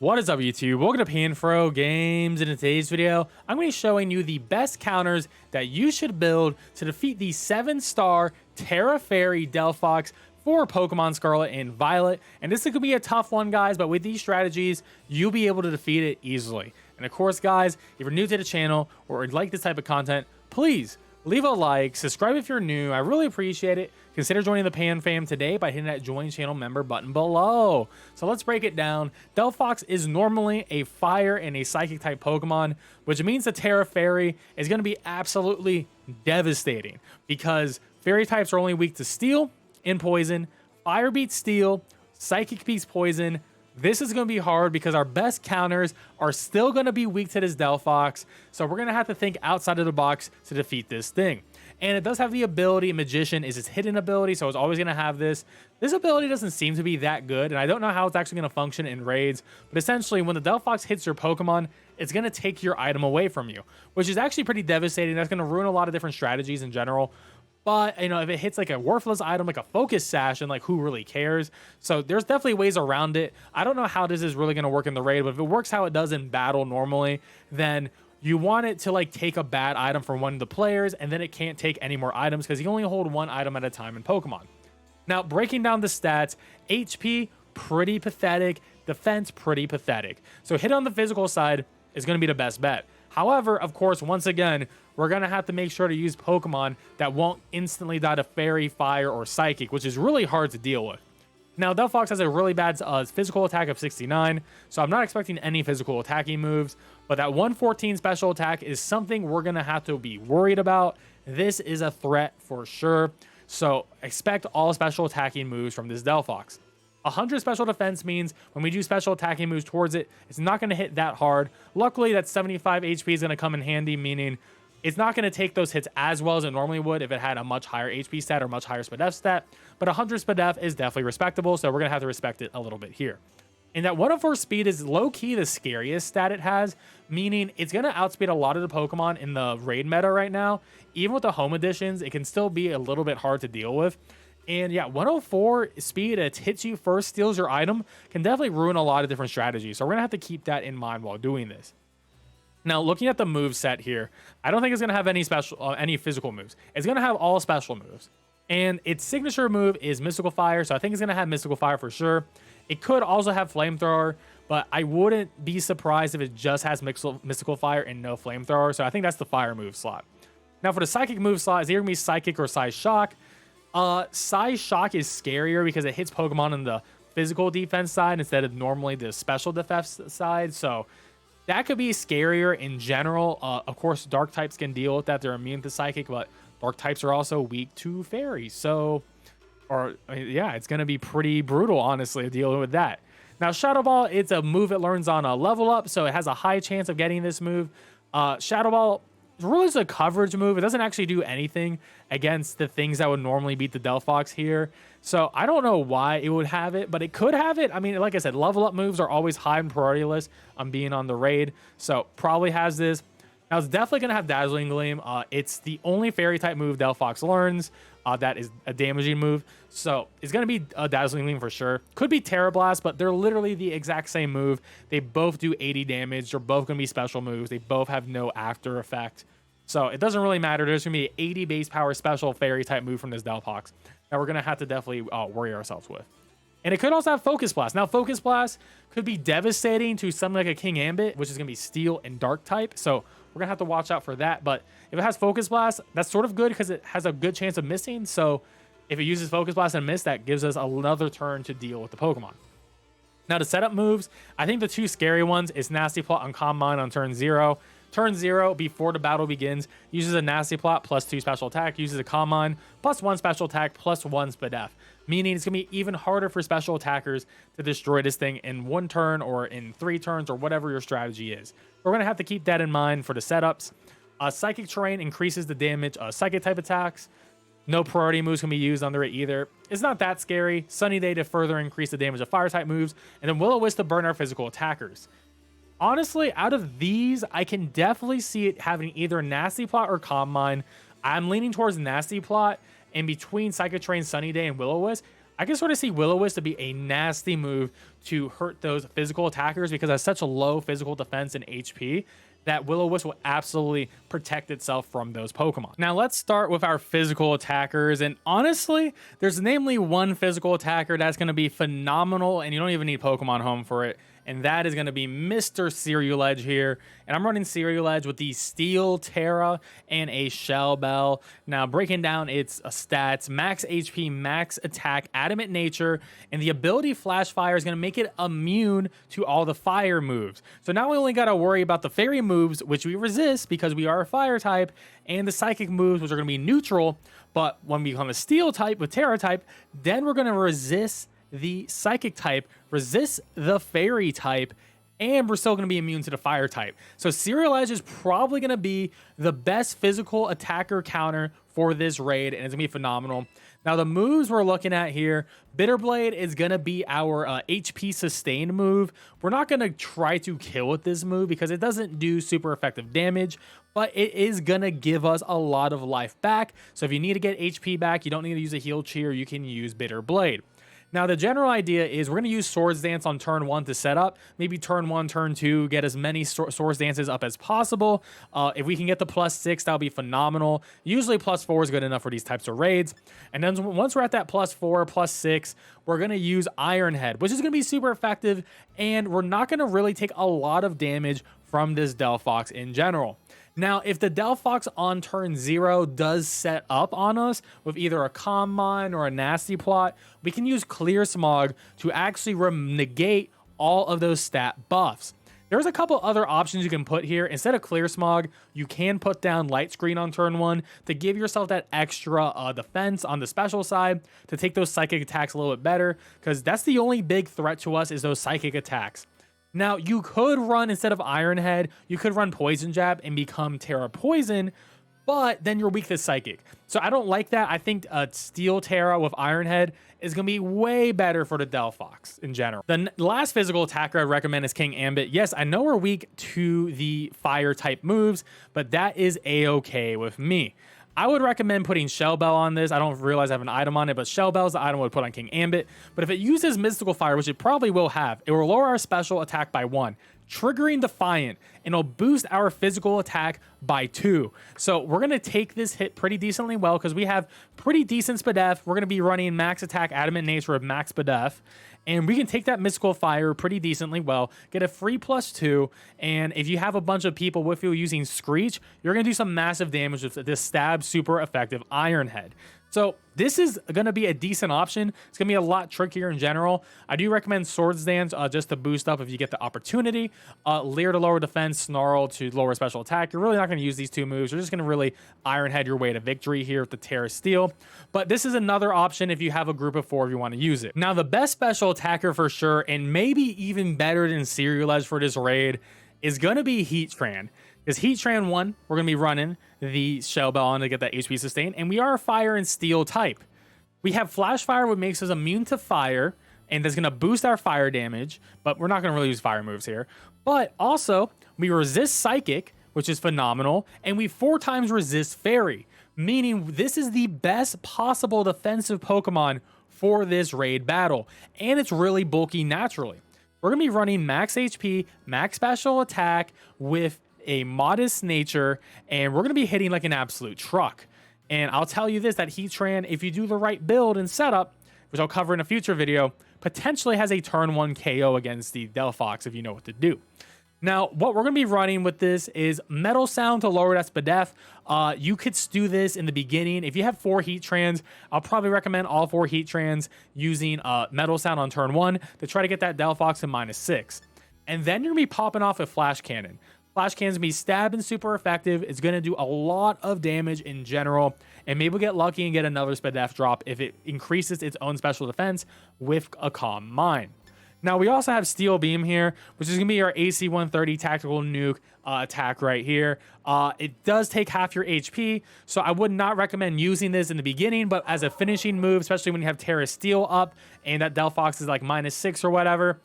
What is up, YouTube? Welcome to PanFro Games. In today's video, I'm going to be showing you the best counters that you should build to defeat the 7-star Tera Fairy Delphox for Pokemon Scarlet and Violet. And this is going to be a tough one, guys, but with these strategies, you'll be able to defeat it easily. And of course, guys, if you're new to the channel or like this type of content, please leave a like, subscribe if you're new. I really appreciate it. Consider joining the Pan fam today by hitting that join channel member button below. So let's break it down. Delphox is normally a fire and a psychic type Pokemon, which means the Tera Fairy is going to be absolutely devastating because fairy types are only weak to steel and poison. Fire beats steel, psychic beats poison. This is going to be hard because our best counters are still going to be weak to this Delphox. So we're going to have to think outside of the box to defeat this thing. And it does have the ability, Magician is its hidden ability, so it's always going to have this. This ability doesn't seem to be that good, and I don't know how it's actually going to function in raids. But essentially, when the Delphox hits your Pokemon, it's going to take your item away from you, which is actually pretty devastating. That's going to ruin a lot of different strategies in general. But, you know, if it hits like a worthless item, like a Focus Sash, and like who really cares? So there's definitely ways around it. I don't know how this is really going to work in the raid, but if it works how it does in battle normally, then you want it to like take a bad item from one of the players, and then it can't take any more items because you can only hold one item at a time in Pokemon. Now, breaking down the stats, HP, pretty pathetic. Defense, pretty pathetic. So hit on the physical side is going to be the best bet. However, of course, once again, we're going to have to make sure to use Pokemon that won't instantly die to Fairy, Fire, or Psychic, which is really hard to deal with. Now, Delphox has a really bad physical attack of 69, so I'm not expecting any physical attacking moves, but that 114 special attack is something we're going to have to be worried about. This is a threat for sure, so expect all special attacking moves from this Delphox. 100 special defense means when we do special attacking moves towards it, it's not going to hit that hard. Luckily, that 75 HP is going to come in handy, meaning it's not going to take those hits as well as it normally would if it had a much higher HP stat or much higher SPDF stat. But 100 SPDF is definitely respectable, so we're going to have to respect it a little bit here. And that 104 speed is low-key the scariest stat it has, meaning it's going to outspeed a lot of the Pokemon in the raid meta right now. Even with the home editions, it can still be a little bit hard to deal with. And yeah, 104 speed, it hits you first, steals your item, can definitely ruin a lot of different strategies. So we're going to have to keep that in mind while doing this. Now, looking at the move set here, I don't think it's going to have any physical moves. It's going to have all special moves. And its signature move is Mystical Fire, so I think it's going to have Mystical Fire for sure. It could also have Flamethrower, but I wouldn't be surprised if it just has Mystical Fire and no Flamethrower, so I think that's the Fire move slot. Now, for the Psychic move slot, it's either going to be Psychic or Psy Shock. Psy Shock is scarier because it hits Pokemon on the physical defense side instead of normally the special defense side, so that could be scarier in general. Of course, Dark types can deal with that. They're immune to Psychic, but Dark types are also weak to Fairy. So, yeah, it's going to be pretty brutal, honestly, dealing with that. Now, Shadow Ball, it's a move it learns on a level up, so it has a high chance of getting this move. Shadow Ball really is a coverage move. It doesn't actually do anything against the things that would normally beat the Delphox here. So I don't know why it would have it, but it could have it. I mean, like I said, level up moves are always high in priority list on being on the raid. So probably has this. Now it's definitely going to have Dazzling Gleam. It's the only fairy type move Delphox learns. That is a damaging move. So it's going to be a Dazzling Gleam for sure. Could be Terra Blast, but they're literally the exact same move. They both do 80 damage. They're both going to be special moves. They both have no after effect. So it doesn't really matter. There's going to be an 80 base power special fairy type move from this Delphox that we're going to have to definitely worry ourselves with. And it could also have Focus Blast. Now, Focus Blast could be devastating to something like a King Ambit, which is going to be Steel and Dark type. So we're going to have to watch out for that. But if it has Focus Blast, that's sort of good because it has a good chance of missing. So if it uses Focus Blast and miss, that gives us another turn to deal with the Pokemon. Now, the setup moves, I think the two scary ones is Nasty Plot on Calm Mind on turn 0. Turn 0, before the battle begins, uses a Nasty Plot plus 2 special attack, uses a Calm Mind plus 1 special attack plus 1 SPDF, meaning it's going to be even harder for special attackers to destroy this thing in 1 turn or in 3 turns or whatever your strategy is. We're going to have to keep that in mind for the setups. Psychic Terrain increases the damage of Psychic type attacks. No priority moves can be used under it either. It's not that scary. Sunny Day to further increase the damage of Fire type moves, and then Will-O-Wisp to burn our physical attackers. Honestly, out of these, I can definitely see it having either Nasty Plot or Calm Mind. I'm leaning towards Nasty Plot, and between Psychic Terrain, Sunny Day, and Will-O-Wisp, I can sort of see Will-O-Wisp to be a nasty move to hurt those physical attackers because it has such a low physical defense and HP that Will-O-Wisp will absolutely protect itself from those Pokemon. Now let's start with our physical attackers, and honestly, there's namely one physical attacker that's going to be phenomenal, and you don't even need Pokemon Home for it, and that is going to be Mr. Cereal Edge here. And I'm running Cereal Edge with the Steel Tera and a Shell Bell. Now breaking down its stats: max HP, max attack, adamant nature, and the ability Flash Fire is going to make it immune to all the fire moves. So now we only got to worry about the fairy moves, which we resist because we are a fire type, and the psychic moves, which are going to be neutral. But when we become a steel type with Tera type, then we're going to resist the psychic type, resist the fairy type, and we're still going to be immune to the fire type. So Cereal Edge is probably going to be the best physical attacker counter for this raid, and it's going to be phenomenal. Now the moves we're looking at here, Bitter Blade is going to be our HP sustained move. We're not going to try to kill with this move because it doesn't do super effective damage, but it is going to give us a lot of life back. So if you need to get HP back, you don't need to use a heal cheer, you can use Bitter Blade. Now, the general idea is we're going to use Swords Dance on turn 1 to set up. Maybe turn 1, turn 2, get as many Swords Dances up as possible. If we can get the +6, that'll be phenomenal. Usually +4 is good enough for these types of raids. And then once we're at that +4, +6, we're going to use Iron Head, which is going to be super effective. And we're not going to really take a lot of damage from this Delphox in general. Now, if the Delphox on turn 0 does set up on us with either a Calm Mind or a Nasty Plot, we can use Clear Smog to actually negate all of those stat buffs. There's a couple other options you can put here. Instead of Clear Smog, you can put down Light Screen on turn 1 to give yourself that extra defense on the special side to take those psychic attacks a little bit better, because that's the only big threat to us is those psychic attacks. Now, you could run, instead of Iron Head, you could run Poison Jab and become Tera Poison, but then you're weak to Psychic. So I don't like that. I think Steel Tera with Iron Head is going to be way better for the Delphox in general. The last physical attacker I'd recommend is King Ambit. Yes, I know we're weak to the fire type moves, but that is a-okay with me. I would recommend putting Shell Bell on this. I don't realize I have an item on it, but Shell Bell is the item I would put on King Ambit. But if it uses Mystical Fire, which it probably will have, it will lower our special attack by 1, triggering Defiant, and it'll boost our physical attack by 2. So we're going to take this hit pretty decently well because we have pretty decent Spadef. We're going to be running max attack, adamant nature of max Spadef. And we can take that Mystical Fire pretty decently well, get a free +2, and if you have a bunch of people with you using Screech, you're going to do some massive damage with this stab super effective Iron Head. So this is going to be a decent option. It's going to be a lot trickier in general. I do recommend Swords Dance just to boost up if you get the opportunity. Leer to lower defense, Snarl to lower special attack. You're really not going to use these two moves. You're just going to really Iron Head your way to victory here with the Tera Steel. But this is another option if you have a group of 4 if you want to use it. Now, the best special attacker for sure, and maybe even better than Cereal Edge for this raid, is going to be Heatran. Because Heatran 1, we're going to be running the Shell Bell on to get that HP sustain, and we are a fire and steel type. We have Flash Fire, which makes us immune to fire, and that's going to boost our fire damage, but we're not going to really use fire moves here. But also, we resist Psychic, which is phenomenal, and we 4 times resist Fairy, meaning this is the best possible defensive Pokemon for this raid battle, and it's really bulky naturally. We're going to be running max HP, max special attack with a modest nature, and we're going to be hitting like an absolute truck. And I'll tell you this, that Heatran, if you do the right build and setup, which I'll cover in a future video, potentially has a turn 1 KO against the Delphox if you know what to do. Now, what we're going to be running with this is Metal Sound to lower that Spadef. You could do this in the beginning. If you have 4 Heatrans, I'll probably recommend all 4 Heatrans using Metal Sound on turn 1 to try to get that Delphox to -6. And then you're going to be popping off a Flash Cannon. Flash Cannon's going to be stabbing super effective. It's going to do a lot of damage in general. And maybe we'll get lucky and get another Spadef drop if it increases its own special defense with a Calm Mind. Now, we also have Steel Beam here, which is going to be our AC 130 tactical nuke attack right here. It does take half your HP, so I would not recommend using this in the beginning, but as a finishing move, especially when you have Tera Steel up and that Delphox is like -6 or whatever,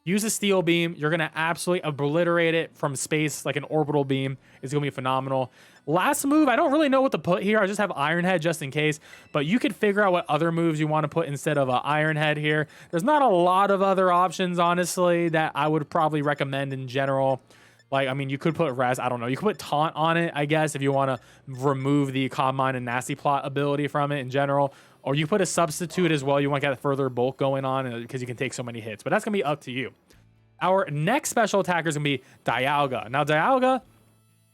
Use a steel beam. You're going to absolutely obliterate it from space like an orbital beam. It's going to be phenomenal. Last move, I don't really know what to put here. I just have Iron Head just in case, but you could figure out what other moves you want to put instead of Iron Head here. There's not a lot of other options, honestly, that I would probably recommend in general. Like, I mean, you could put Res, I don't know. You could put Taunt on it, I guess, if you want to remove the Calm Mind and Nasty Plot ability from it in general. Or you put a substitute as well. You want to get further bulk going on because you can take so many hits. But that's going to be up to you. Our next special attacker is going to be Dialga. Now, Dialga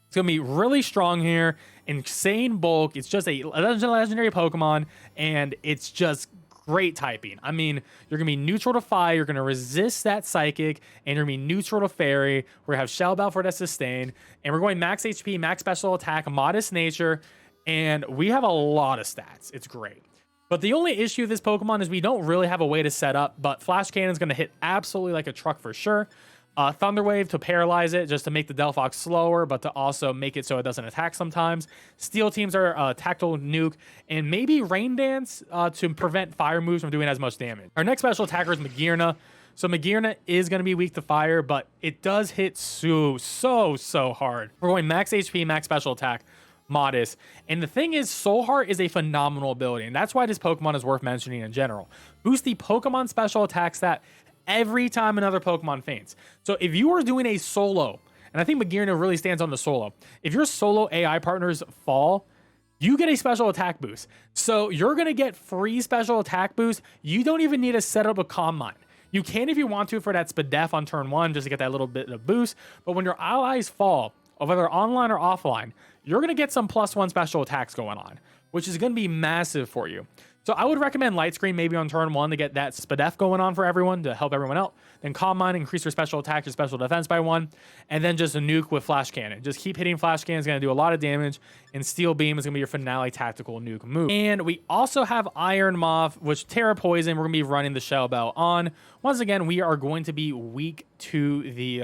is going to be really strong here. Insane bulk. It's just a legendary Pokemon, and it's just great typing. I mean, you're going to be neutral to fire. You're going to resist that Psychic, and you're going to be neutral to Fairy. We're going to have Shell Bell for that sustain, and we're going max HP, max special attack, modest nature, and we have a lot of stats. It's great. But the only issue with this Pokemon is we don't really have a way to set up, but Flash Cannon is going to hit absolutely like a truck for sure. Thunder Wave to paralyze it, just to make the Delphox slower, but to also make it so it doesn't attack sometimes. Steel Teams are Tactile Nuke, and maybe Rain Dance to prevent fire moves from doing as much damage. Our next special attacker is Magearna. So Magearna is going to be weak to fire, but it does hit so hard. We're going max HP, max special attack, modest. And the thing is, Soul Heart is a phenomenal ability, and that's why this Pokemon is worth mentioning in general. Boost the Pokemon special attack stat every time another Pokemon faints. So if you are doing a solo, and I think Magearna really stands on the solo, if your solo AI partners fall, you get a special attack boost. So you're going to get free special attack boost. You don't even need to set up a Calm Mind. You can if you want to for that Spadef on turn 1 just to get that little bit of boost. But when your allies fall, whether online or offline, you're going to get some +1 special attacks going on, which is going to be massive for you. So I would recommend Light Screen maybe on turn 1 to get that Spadef going on for everyone to help everyone out. Then Calm Mind, increase your special attack, your special defense by 1. And then just a nuke with Flash Cannon. Just keep hitting Flash Cannon. It's going to do a lot of damage. And Steel Beam is going to be your finale tactical nuke move. And we also have Iron Moth, which Tera Poison, we're going to be running the Shell Bell on. Once again, we are going to be weak to the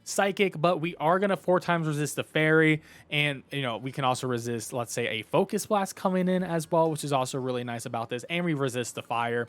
Psychic, but we are going to 4 times resist the Fairy. And, you know, we can also resist, let's say, a Focus Blast coming in as well, which is also really nice about this. And we resist the Fire.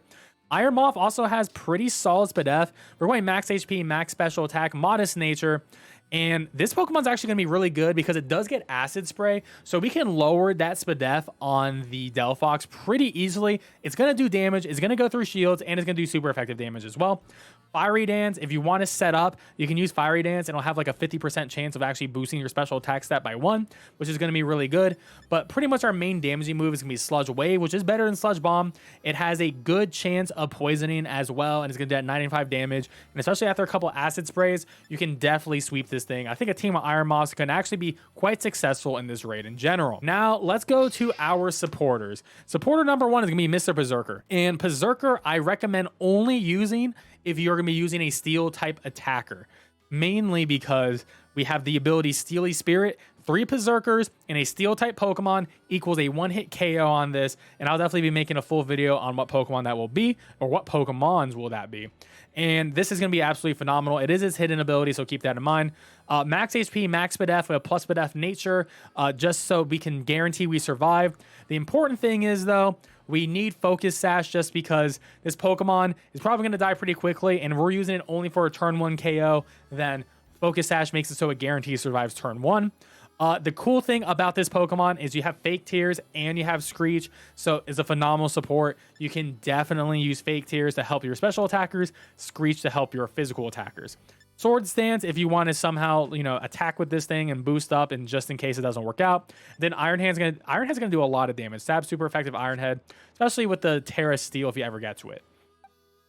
Iron Moth also has pretty solid Spadef. We're going max HP, max special attack, modest nature. And this Pokemon's actually going to be really good because it does get Acid Spray. So we can lower that Spadef on the Delphox pretty easily. It's going to do damage. It's going to go through shields, and it's going to do super effective damage as well. Fiery Dance, if you want to set up, you can use Fiery Dance, and it'll have like a 50% chance of actually boosting your special attack stat by 1, which is going to be really good. But pretty much our main damaging move is going to be Sludge Wave, which is better than Sludge Bomb. It has a good chance of poisoning as well, and it's going to do 95 damage. And especially after a couple Acid Sprays, you can definitely sweep this thing. I think a team of Iron Moths can actually be quite successful in this raid in general. Now, let's go to our supporters. Supporter number 1 is going to be Mr. Berserker. And Berserker, I recommend only using if you're going to be using a steel type attacker, mainly because we have the ability Steely Spirit. 3 Berserkers and a steel type Pokemon equals a 1-hit KO on this, and I'll definitely be making a full video on what Pokemon that will be, or what Pokemons will that be. And this is going to be absolutely phenomenal. It is its hidden ability, so keep that in mind. Max HP, max Spadef with a plus Spadef nature, just so we can guarantee we survive. The important thing is, though, we need Focus Sash just because this Pokemon is probably going to die pretty quickly, and we're using it only for a turn 1 KO. Then Focus Sash makes it so it guarantees survives turn 1. The cool thing about this Pokemon is you have Fake Tears and you have Screech, so it's a phenomenal support. You can definitely use Fake Tears to help your special attackers, Screech to help your physical attackers. Sword Stance, if you want to somehow, you know, attack with this thing and boost up, and just in case it doesn't work out. Then Iron Head's gonna do a lot of damage. Stab super effective Iron Head, especially with the Tera Steel if you ever get to it.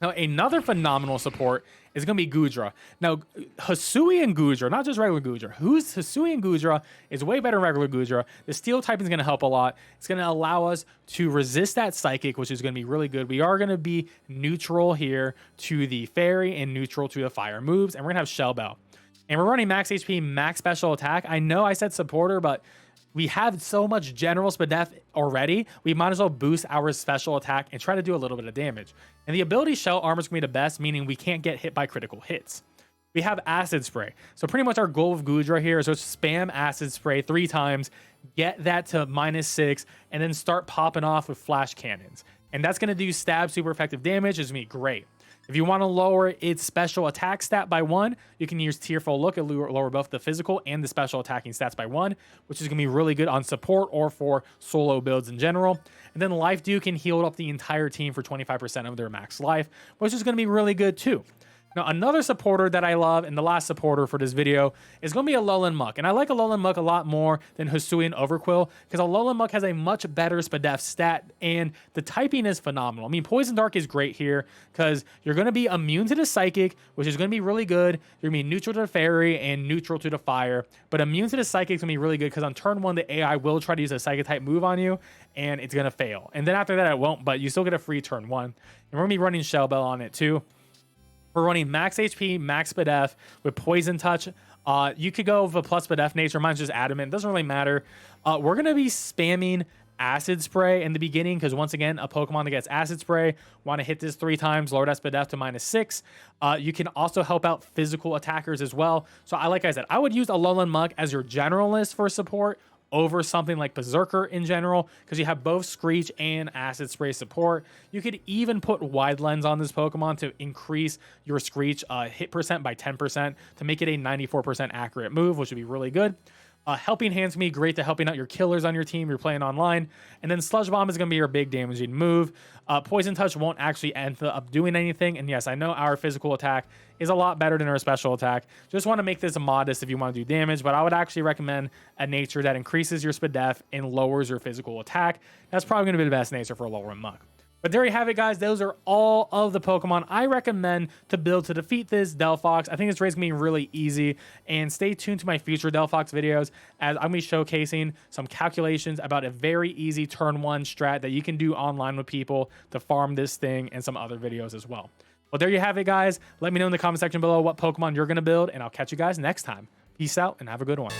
Now, another phenomenal support is going to be Goodra. Now, Hisui and Goodra, not just regular Goodra. Hisui and Goodra is way better than regular Goodra. The Steel type is going to help a lot. It's going to allow us to resist that Psychic, which is going to be really good. We are going to be neutral here to the Fairy and neutral to the Fire moves, and we're going to have Shell Bell. And we're running max HP, max special attack. I know I said supporter, but we have so much general Spadef already, we might as well boost our special attack and try to do a little bit of damage. And the ability Shell Armor is going to be the best, meaning we can't get hit by critical hits. We have Acid Spray. So pretty much our goal of Goodra here is to spam Acid Spray 3 times, get that to -6, and then start popping off with Flash Cannons. And that's going to do stab super effective damage. It's going to be great. If you want to lower its special attack stat by 1, you can use Tearful Look. It'll lower both the physical and the special attacking stats by 1, which is going to be really good on support or for solo builds in general. And then Life Dew can heal up the entire team for 25% of their max life, which is going to be really good too. Now, another supporter that I love, and the last supporter for this video, is going to be Alolan Muck. And I like Alolan Muck a lot more than Hisuian Overquill, because Alolan Muck has a much better Spadef stat, and the typing is phenomenal. I mean, Poison Dark is great here, because you're going to be immune to the Psychic, which is going to be really good. You're going to be neutral to the Fairy and neutral to the Fire, but immune to the Psychic is going to be really good, because on turn 1, the AI will try to use a Psychic-type move on you, and it's going to fail. And then after that, it won't, but you still get a free turn 1. And we're going to be running Shell Bell on it too. We're running max HP, max Spadef with Poison Touch. You could go with a plus Spadef nature. Mine's just Adamant. Doesn't really matter. We're going to be spamming Acid Spray in the beginning because, once again, a Pokemon that gets Acid Spray, want to hit this 3 times, lower that Spadef to -6. You can also help out Physical Attackers as well. So, like I said, I would use Alolan Muck as your generalist for support over something like Berserker in general, because you have both Screech and Acid Spray support. You could even put Wide Lens on this Pokemon to increase your Screech hit percent by 10% to make it a 94% accurate move, which would be really good. Helping Hand's going to be great to helping out your killers on your team if you're playing online. And then Sludge Bomb is going to be your big damaging move. Poison Touch won't actually end up doing anything. And yes, I know our physical attack is a lot better than our special attack. Just want to make this modest if you want to do damage. But I would actually recommend a nature that increases your Spadef and lowers your physical attack. That's probably going to be the best nature for Alolan Muck. But there you have it, guys. Those are all of the Pokemon I recommend to build to defeat this Delphox. I think this raid's going to be really easy. And stay tuned to my future Delphox videos, as I'm going to be showcasing some calculations about a very easy turn 1 strat that you can do online with people to farm this thing, and some other videos as well. Well, there you have it, guys. Let me know in the comment section below what Pokemon you're going to build, and I'll catch you guys next time. Peace out and have a good one.